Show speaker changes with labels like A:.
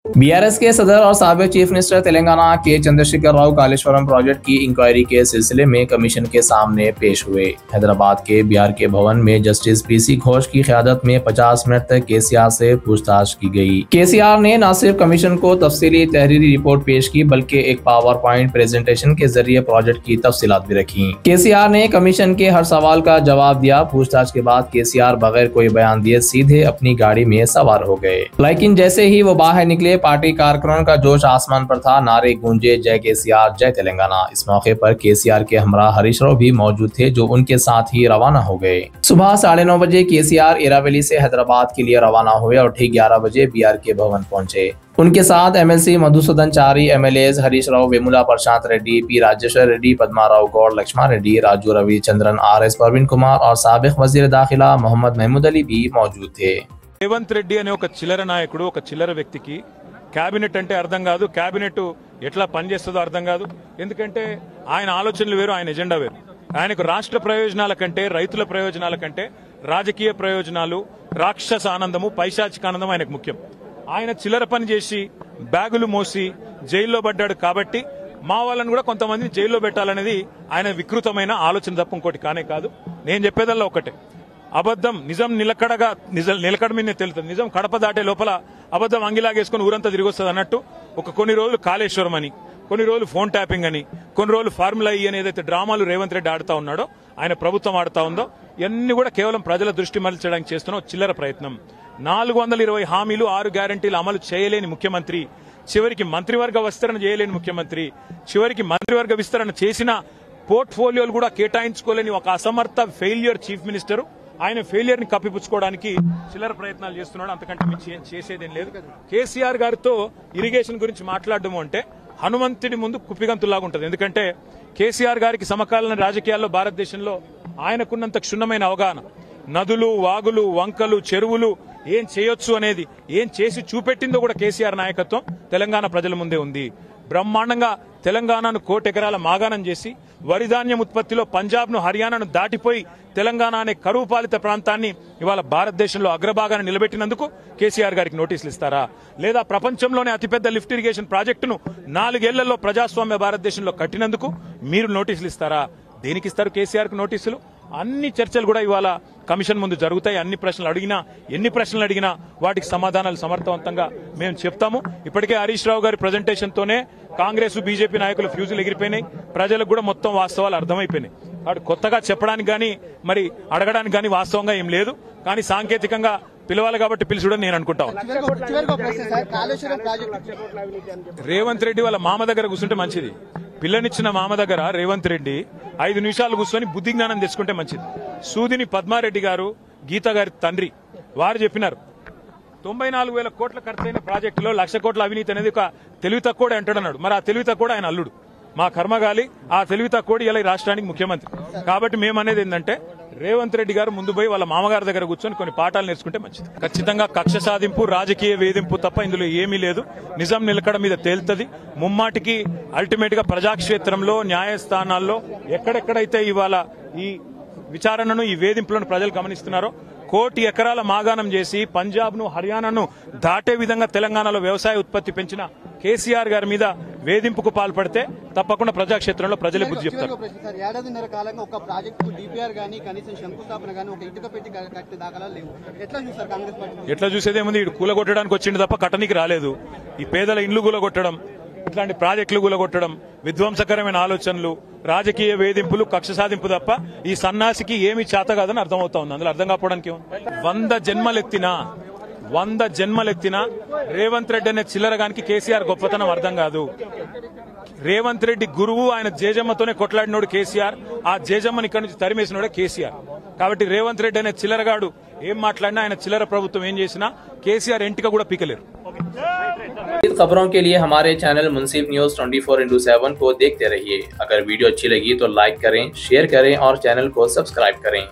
A: BRS के सदर और साबिक चीफ मिनिस्टर तेलंगाना के चंद्रशेखर राव कालेश्वरम प्रोजेक्ट की इंक्वायरी के सिलसिले में कमीशन के सामने पेश हुए। हैदराबाद के बिहार के भवन में जस्टिस पीसी घोष की क़यादत में 50 मिनट तक केसीआर से पूछताछ की गई। केसीआर ने न सिर्फ कमीशन को तफसीली तहरीरी रिपोर्ट पेश की बल्कि एक पावर पॉइंट प्रेजेंटेशन के जरिए प्रोजेक्ट की तफसीलात भी रखी। केसीआर ने कमीशन के हर सवाल का जवाब दिया। पूछताछ के बाद केसीआर बगैर कोई बयान दिए सीधे अपनी गाड़ी में सवार हो गए, लेकिन जैसे ही वो बाहर निकले पार्टी कार्यकर्ताओं का जोश आसमान पर था। नारे गूंजे जय केसीआर जय तेलंगाना। इस मौके पर केसीआर के हमरा हरीश राव भी मौजूद थे जो उनके साथ ही रवाना हो गए। सुबह 9:30 बजे केसीआर एरावली से हैदराबाद के लिए रवाना हुए और ठीक 11 बजे बिहार के भवन पहुंचे। उनके साथ एमएलसी मधुसूदन चारी, एमएलएज हरीश राव, वेमुला प्रशांत रेड्डी, पी राजेश्वर रेड्डी, पद्मा राव गौड़, लक्ष्मण रेड्डी, राजू रविचंद्रन, आरएस परवीन कुमार और साबिक वजीर दाखिला मोहम्मद महमूद अली भी मौजूद थे।
B: రేవంత్ రెడ్డి అనే ఒక చిల్లర నాయకుడు, ఒక చిల్లర వ్యక్తికి క్యాబినెట్ అంటే అర్థం కాదు, క్యాబినెట్ ఎట్లా పనిచేస్తుందో అర్థం కాదు. ఎందుకంటే ఆయన ఆలోచనలు వేరు, ఆయన ఎజెండా వేరు. ఆయనకు రాష్ట్ర ప్రయోజనాల కంటే, రైతుల ప్రయోజనాల కంటే రాజకీయ ప్రయోజనాలు, రాక్షస ఆనందము, పైశాచిక ఆనందం ఆయనకు ముఖ్యం. ఆయన చిల్లర పని చేసి బ్యాగులు మోసి జైల్లో పడ్డాడు కాబట్టి మా వాళ్ళని కూడా కొంతమందిని జైల్లో పెట్టాలనేది ఆయన వికృతమైన ఆలోచన తప్ప ఇంకోటి కానే కాదు. నేను చెప్పేదల్లా ఒకటే, అబద్దం నిజం నిలకడ మీద తెలుస్తుంది. నిజం కడప దాటే లోపల అబద్దం అంగిలాగేసుకుని ఊరంతా తిరిగి వస్తుంది అన్నట్టు కొన్ని రోజులు కాళేశ్వరం అని, కొన్ని రోజులు ఫోన్ ట్యాపింగ్ అని, కొన్ని రోజులు ఫార్ములా ఈ అని ఏదైతే డ్రామాలు రేవంత్ రెడ్డి ఆడుతా ఉన్నాడో, ఆయన ప్రభుత్వం ఆడుతా ఉందో, ఇవన్నీ కూడా కేవలం ప్రజల దృష్టి మరల్చడానికి చేస్తున్న చిల్లర ప్రయత్నం. 420 హామీలు, 6 గ్యారంటీలు అమలు చేయలేని ముఖ్యమంత్రి, చివరికి మంత్రివర్గ విస్తరణ చేయలేని ముఖ్యమంత్రి, చివరికి మంత్రివర్గ విస్తరణ చేసిన పోర్ట్ఫోలియోలు కూడా కేటాయించుకోలేని ఒక అసమర్థ ఫెయిల్యూర్ చీఫ్ మినిస్టర్. ఆయన ఫెయిలియర్ ని కప్పిపుచ్చుకోవడానికి చిల్లర ప్రయత్నాలు చేస్తున్నాడు. అంతకంటే మించి ఏం చేసేదేం లేదు. కేసీఆర్ గారితో ఇరిగేషన్ గురించి మాట్లాడడం అంటే హనుమంతుడి ముందు కుప్పిగంతులాగా ఉంటుంది. ఎందుకంటే కేసీఆర్ గారికి సమకాలీన రాజకీయాల్లో భారతదేశంలో ఆయనకున్నంత క్షుణ్ణమైన అవగాహన, నదులు, వాగులు, వంకలు, చెరువులు ఏం చేయొచ్చు అనేది, ఏం చేసి చూపెట్టిందో కూడా కేసీఆర్ నాయకత్వం తెలంగాణ ప్రజల ముందే ఉంది. బ్రహ్మాండంగా తెలంగాణను 1,00,00,000 ఎకరాల మాగాణం చేసి వరిధాన్యం ఉత్పత్తిలో పంజాబ్ను, హర్యానాను దాటిపోయి తెలంగాణ అనే కరువు పాలిత ప్రాంతాన్ని ఇవాళ భారతదేశంలో అగ్రభాగాన్ని నిలబెట్టినందుకు కేసీఆర్ గారికి నోటీసులు ఇస్తారా? లేదా ప్రపంచంలోనే అతిపెద్ద లిఫ్ట్ ఇరిగేషన్ ప్రాజెక్టును 4 ఏళ్లలో ప్రజాస్వామ్య భారతదేశంలో కట్టినందుకు మీరు నోటీసులు ఇస్తారా? దేనికి ఇస్తారు కేసీఆర్ కు నోటీసులు? అన్ని చర్చలు కూడా ఇవాళ కమిషన్ ముందు జరుగుతాయి. ఎన్ని ప్రశ్నలు అడిగినా వాటికి సమాధానాలు సమర్థవంతంగా మేము చెప్తాము. ఇప్పటికే హరీష్ రావు గారి ప్రజెంటేషన్ తోనే కాంగ్రెస్, బీజేపీ నాయకులు ఫ్యూజులు ఎగిరిపోయినాయి. ప్రజలకు కూడా మొత్తం వాస్తవాలు అర్థమైపోయినాయి. వాడు కొత్తగా చెప్పడానికి గానీ మరి అడగడానికి గానీ వాస్తవంగా ఏం లేదు. కానీ సాంకేతికంగా పిలవాలి కాబట్టి పిలుచుడని నేను అనుకుంటాను. రేవంత్ రెడ్డి వాళ్ళ మామ దగ్గర కూర్చుంటే మంచిది. పిల్లనిచ్చిన మామ దగ్గర రేవంత్ రెడ్డి 5 నిమిషాలు కూర్చొని బుద్ధి జ్ఞానం తెచ్చుకుంటే మంచిది. సూదిని పద్మారెడ్డి గారు, గీత గారి తండ్రి, వారు చెప్పినారు 94,000 కోట్ల ఖర్చైన ప్రాజెక్టులో 1,00,000 కోట్ల అవినీతి అనేది ఒక తెలివి తక్కువడే అంటాడన్నాడు. మరి ఆ తెలివి తక్కువ ఆయన అల్లుడు, మా కర్మగాలి. ఆ తెలివి తక్కువ ఇలా రాష్ట్రానికి ముఖ్యమంత్రి. కాబట్టి మేమనేది ఏంటంటే రేవంత్ రెడ్డి గారు ముందు పోయి వాళ్ళ మామగారి దగ్గర కూర్చొని కొన్ని పాఠాలు నేర్చుకుంటే మంచిది. ఖచ్చితంగా కక్ష సాధింపు, రాజకీయ వేధింపు తప్ప ఇందులో ఏమీ లేదు. నిజం నిలకడ మీద తేలుతుంది. ముమ్మాటికి అల్టిమేట్ గా ప్రజాక్షేత్రంలో, న్యాయస్థానాల్లో ఎక్కడెక్కడైతే ఇవాళ ఈ విచారణను, ఈ వేధింపులను ప్రజలు గమనిస్తున్నారో, 1,00,00,000 ఎకరాల మాగాణం చేసి పంజాబ్ను, హర్యానాను దాటే విధంగా తెలంగాణలో వ్యవసాయ ఉత్పత్తి పెంచిన కేసీఆర్ గారి మీద వేధింపుకు పాల్పడితే తప్పకుండా ప్రజాక్షేత్రంలో ప్రజలే బుద్ధి చెప్తారు.
C: ఏడాదిన్నర కాలంగా ఒక ప్రాజెక్టు డిపిఆర్ గానీ, కనీసం శంకుస్థాపన గానీ, ఒక ఇటుక పెట్టి కట్టే దాఖలాలు లేవు. ఎట్లా చూస్తారు కాంగ్రెస్ పార్టీ?
B: ఎట్లా చూసేదేముంది? ఇటు కూలగొట్టడానికి వచ్చింది తప్ప కట్టనికి రాలేదు. ఈ పేదల ఇండ్లు కూలగొట్టడం, ఇట్లాంటి ప్రాజెక్టులు కూలగొట్టడం, విధ్వంసకరమైన ఆలోచనలు, రాజకీయ వేధింపులు, కక్ష సాధింపు తప్ప ఈ సన్నాసికి ఏమీ చేత కాదని అర్థమవుతా ఉంది. అందులో అర్థం కాకపోవడానికి 100 జన్మలెత్తినా రేవంత్ రెడ్డి అనే చిల్లరగానికి కేసీఆర్ గొప్పతనం అర్థం కాదు. రేవంత్ రెడ్డి గురువు, ఆయన జేజమ్మతోనే కొట్లాడినోడు కేసీఆర్. ఆ జేజమ్మని ఇక్కడి నుంచి తరిమేసినోడే కేసీఆర్. కాబట్టి రేవంత్ రెడ్డి అనే చిల్లరగాడు ఏం మాట్లాడినా, ఆయన చిల్లర ప్రభుత్వం ఏం చేసినా కేసీఆర్ ఎంటిక కూడా పీకలేరు.
A: खबरों के लिए हमारे चैनल मुंसिफ न्यूज 24/7 को देखते रहिए। अगर वीडियो अच्छी लगी तो लाइक करें, शेयर करें और चैनल को सब्सक्राइब करें।